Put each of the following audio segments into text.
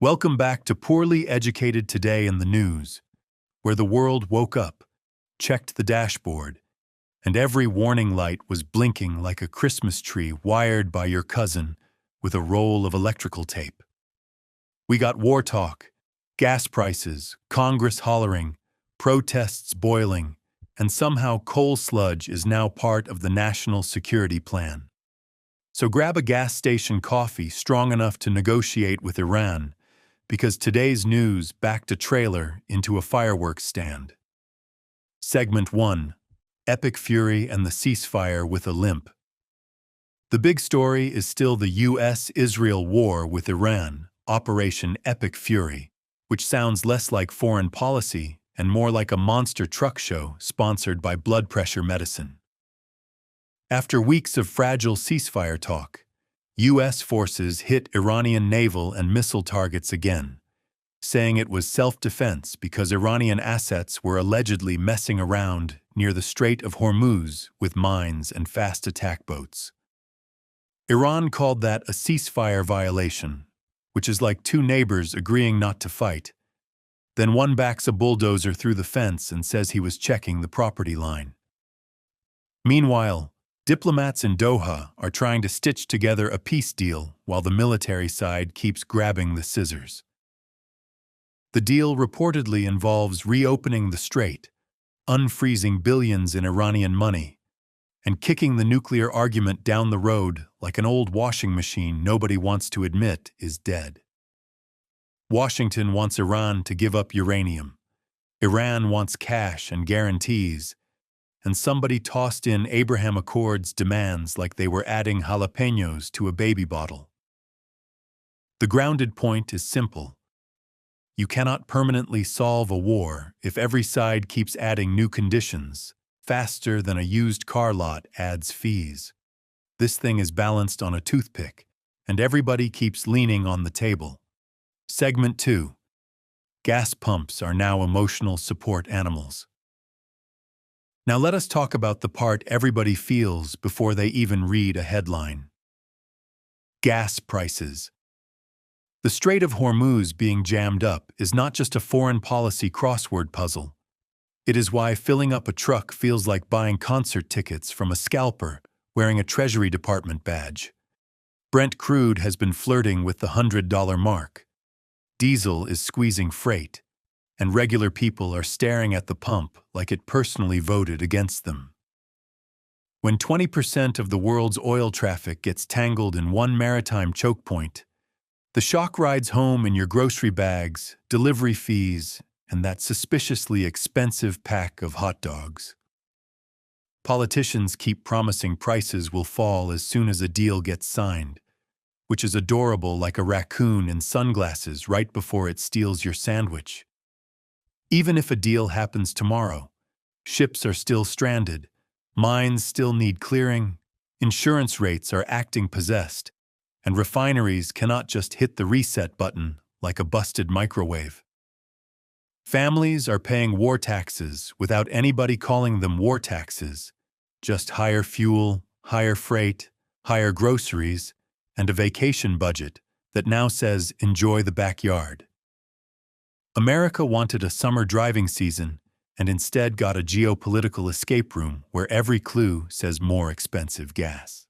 Welcome back to Poorly Educated Today in the News, where the world woke up, checked the dashboard, and every warning light was blinking like a Christmas tree wired by your cousin with a roll of electrical tape. We got war talk, gas prices, Congress hollering, protests boiling, and somehow coal sludge is now part of the national security plan. So grab a gas station coffee strong enough to negotiate with Iran, because today's news backed a trailer into a fireworks stand. Segment 1. Epic Fury and the Ceasefire with a Limp. The big story is still the U.S.-Israel war with Iran, Operation Epic Fury, which sounds less like foreign policy and more like a monster truck show sponsored by blood pressure medicine. After weeks of fragile ceasefire talk, U.S. forces hit Iranian naval and missile targets again, saying it was self-defense because Iranian assets were allegedly messing around near the Strait of Hormuz with mines and fast attack boats. Iran called that a ceasefire violation, which is like two neighbors agreeing not to fight. Then one backs a bulldozer through the fence and says he was checking the property line. Meanwhile, diplomats in Doha are trying to stitch together a peace deal while the military side keeps grabbing the scissors. The deal reportedly involves reopening the Strait, unfreezing billions in Iranian money, and kicking the nuclear argument down the road like an old washing machine nobody wants to admit is dead. Washington wants Iran to give up uranium. Iran wants cash and guarantees, and somebody tossed in Abraham Accords demands like they were adding jalapenos to a baby bottle. The grounded point is simple. You cannot permanently solve a war if every side keeps adding new conditions, faster than a used car lot adds fees. This thing is balanced on a toothpick, and everybody keeps leaning on the table. Segment 2. Gas pumps are now emotional support animals. Now let us talk about the part everybody feels before they even read a headline. Gas prices. The Strait of Hormuz being jammed up is not just a foreign policy crossword puzzle. It is why filling up a truck feels like buying concert tickets from a scalper wearing a Treasury Department badge. Brent crude has been flirting with the $100 mark. Diesel is squeezing freight, and regular people are staring at the pump like it personally voted against them. When 20% of the world's oil traffic gets tangled in one maritime choke point, the shock rides home in your grocery bags, delivery fees, and that suspiciously expensive pack of hot dogs. Politicians keep promising prices will fall as soon as a deal gets signed, which is adorable like a raccoon in sunglasses right before it steals your sandwich. Even if a deal happens tomorrow, ships are still stranded, mines still need clearing, insurance rates are acting possessed, and refineries cannot just hit the reset button like a busted microwave. Families are paying war taxes without anybody calling them war taxes, just higher fuel, higher freight, higher groceries, and a vacation budget that now says enjoy the backyard. America wanted a summer driving season and instead got a geopolitical escape room where every clue says more expensive gas.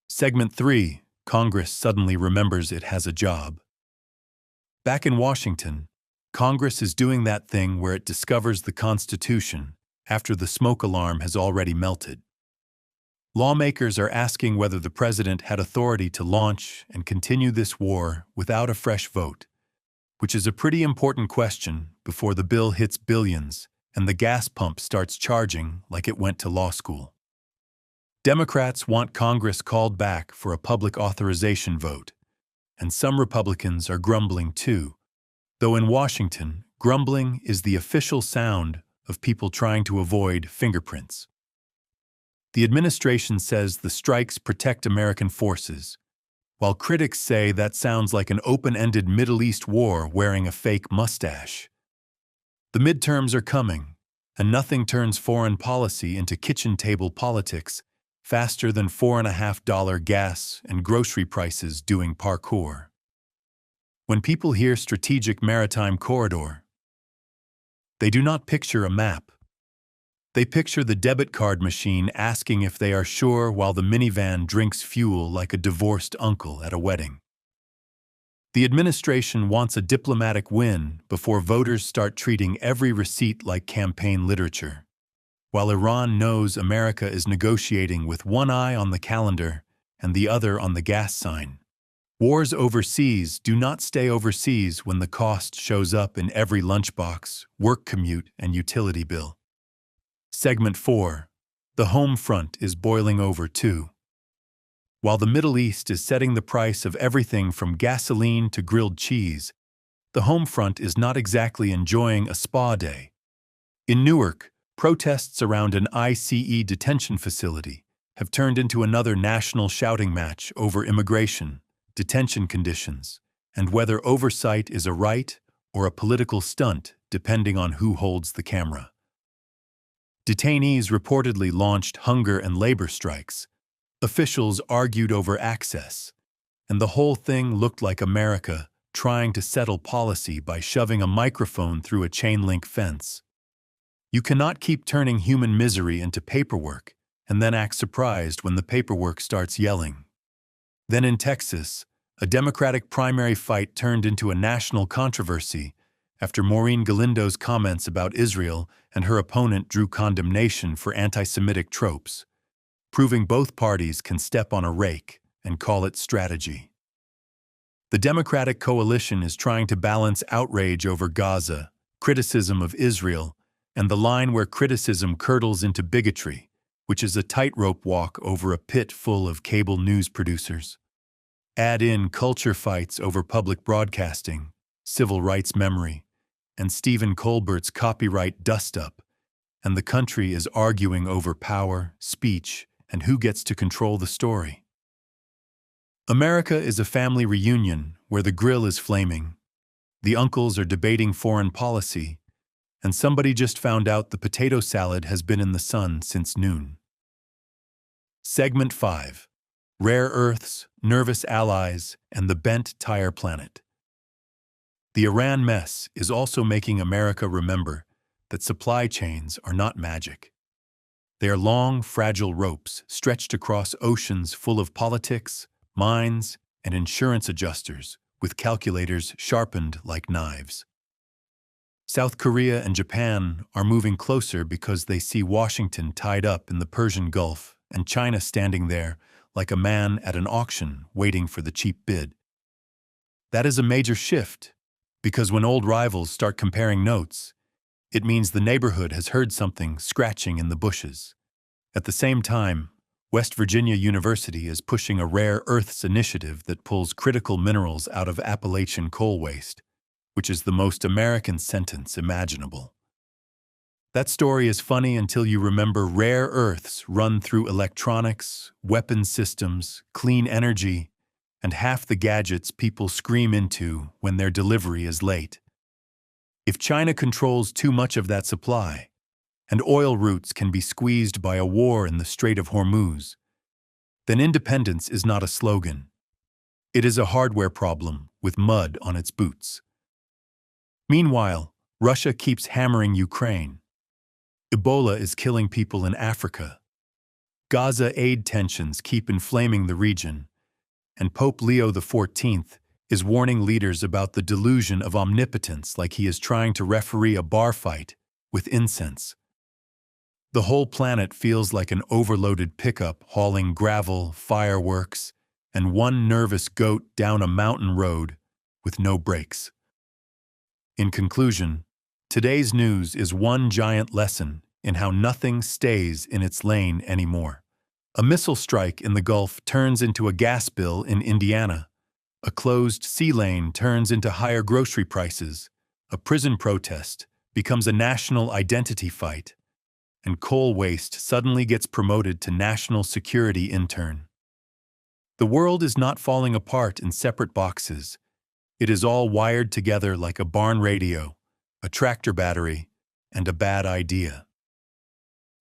Segment 3. Congress suddenly remembers it has a job. Back in Washington, Congress is doing that thing where it discovers the Constitution after the smoke alarm has already melted. Lawmakers are asking whether the president had authority to launch and continue this war without a fresh vote, which is a pretty important question before the bill hits billions and the gas pump starts charging like it went to law school. Democrats want Congress called back for a public authorization vote, and some Republicans are grumbling too, though in Washington, grumbling is the official sound of people trying to avoid fingerprints. The administration says the strikes protect American forces, while critics say that sounds like an open-ended Middle East war wearing a fake mustache. The midterms are coming, and nothing turns foreign policy into kitchen table politics faster than $4.50 gas and grocery prices doing parkour. When people hear strategic maritime corridor, they do not picture a map. They picture the debit card machine asking if they are sure while the minivan drinks fuel like a divorced uncle at a wedding. The administration wants a diplomatic win before voters start treating every receipt like campaign literature, while Iran knows America is negotiating with one eye on the calendar and the other on the gas sign. Wars overseas do not stay overseas when the cost shows up in every lunchbox, work commute, and utility bill. Segment 4. The home front is boiling over too. While the Middle East is setting the price of everything from gasoline to grilled cheese, the home front is not exactly enjoying a spa day. In Newark, protests around an ICE detention facility have turned into another national shouting match over immigration, detention conditions, and whether oversight is a right or a political stunt depending on who holds the camera. Detainees reportedly launched hunger and labor strikes. Officials argued over access, and the whole thing looked like America trying to settle policy by shoving a microphone through a chain-link fence. You cannot keep turning human misery into paperwork and then act surprised when the paperwork starts yelling. Then in Texas, a Democratic primary fight turned into a national controversy after Maureen Galindo's comments about Israel and her opponent drew condemnation for anti-Semitic tropes, proving both parties can step on a rake and call it strategy. The Democratic coalition is trying to balance outrage over Gaza, criticism of Israel, and the line where criticism curdles into bigotry, which is a tightrope walk over a pit full of cable news producers. Add in culture fights over public broadcasting, civil rights memory, and Stephen Colbert's copyright dust-up, and the country is arguing over power, speech, and who gets to control the story. America is a family reunion where the grill is flaming, the uncles are debating foreign policy, and somebody just found out the potato salad has been in the sun since noon. Segment 5. Rare Earths, Nervous Allies, and the Bent Tire Planet. The Iran mess is also making America remember that supply chains are not magic. They are long, fragile ropes stretched across oceans full of politics, mines, and insurance adjusters with calculators sharpened like knives. South Korea and Japan are moving closer because they see Washington tied up in the Persian Gulf and China standing there like a man at an auction waiting for the cheap bid. That is a major shift, because when old rivals start comparing notes, it means the neighborhood has heard something scratching in the bushes. At the same time, West Virginia University is pushing a rare earths initiative that pulls critical minerals out of Appalachian coal waste, which is the most American sentence imaginable. That story is funny until you remember rare earths run through electronics, weapon systems, clean energy, and half the gadgets people scream into when their delivery is late. If China controls too much of that supply, and oil routes can be squeezed by a war in the Strait of Hormuz, then independence is not a slogan. It is a hardware problem with mud on its boots. Meanwhile, Russia keeps hammering Ukraine. Ebola is killing people in Africa. Gaza aid tensions keep inflaming the region, and Pope Leo XIV is warning leaders about the delusion of omnipotence like he is trying to referee a bar fight with incense. The whole planet feels like an overloaded pickup hauling gravel, fireworks, and one nervous goat down a mountain road with no brakes. In conclusion, today's news is one giant lesson in how nothing stays in its lane anymore. A missile strike in the Gulf turns into a gas bill in Indiana. A closed sea lane turns into higher grocery prices. A prison protest becomes a national identity fight. And coal waste suddenly gets promoted to national security intern. The world is not falling apart in separate boxes. It is all wired together like a barn radio, a tractor battery, and a bad idea.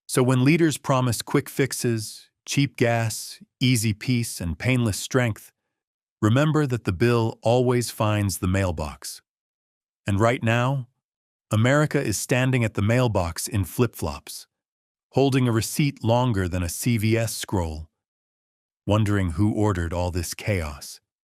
So when leaders promise quick fixes, cheap gas, easy peace, and painless strength, remember that the bill always finds the mailbox. And right now, America is standing at the mailbox in flip-flops, holding a receipt longer than a CVS scroll, wondering who ordered all this chaos.